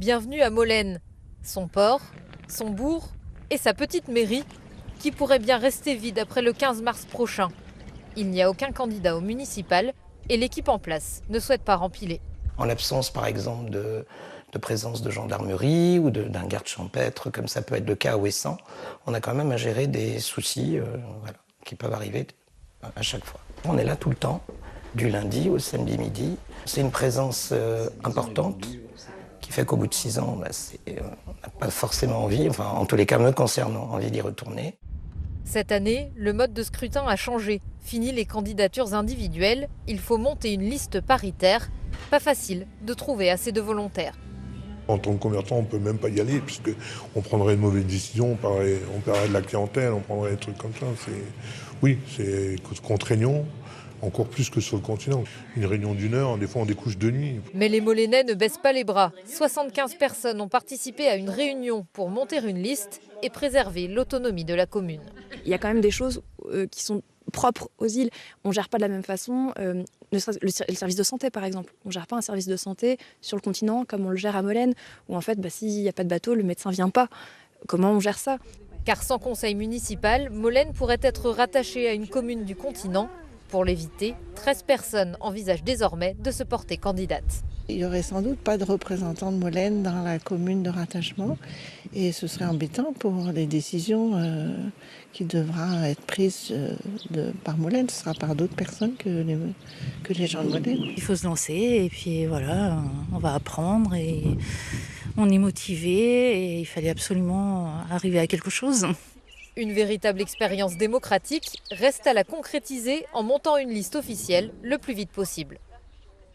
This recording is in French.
Bienvenue à Molène, son port, son bourg et sa petite mairie qui pourrait bien rester vide après le 15 mars prochain. Il n'y a aucun candidat au municipal et l'équipe en place ne souhaite pas rempiler. En l'absence, par exemple, de présence de gendarmerie ou d'un garde champêtre, comme ça peut être le cas à Ouessant, on a quand même à gérer des soucis qui peuvent arriver à chaque fois. On est là tout le temps, du lundi au samedi midi. C'est une présence importante qui fait qu'au bout de 6 ans, on n'a pas forcément envie, enfin en tous les cas me concernant, envie d'y retourner. Cette année, le mode de scrutin a changé. Fini les candidatures individuelles, il faut monter une liste paritaire. Pas facile de trouver assez de volontaires. En tant que commerçant, on ne peut même pas y aller, puisqu'on prendrait une mauvaise décision, on perdrait de la clientèle, on prendrait des trucs comme ça. C'est contraignant, encore plus que sur le continent. Une réunion d'1 heure, des fois on découche de nuit. Mais les Molénais ne baissent pas les bras. 75 personnes ont participé à une réunion pour monter une liste et préserver l'autonomie de la commune. Il y a quand même des choses qui sont propres aux îles. On ne gère pas de la même façon. Le service de santé, par exemple. On ne gère pas un service de santé sur le continent comme on le gère à Molène, où en fait, s'il n'y a pas de bateau, le médecin ne vient pas. Comment on gère ça ? Car sans conseil municipal, Molène pourrait être rattachée à une commune du continent. Pour l'éviter, 13 personnes envisagent désormais de se porter candidates. Il n'y aurait sans doute pas de représentant de Molène dans la commune de rattachement et ce serait embêtant pour les décisions qui devront être prises par Molène. Ce sera par d'autres personnes que les gens de Molène. Il faut se lancer et puis voilà, on va apprendre et on est motivé et il fallait absolument arriver à quelque chose. Une véritable expérience démocratique reste à la concrétiser en montant une liste officielle le plus vite possible.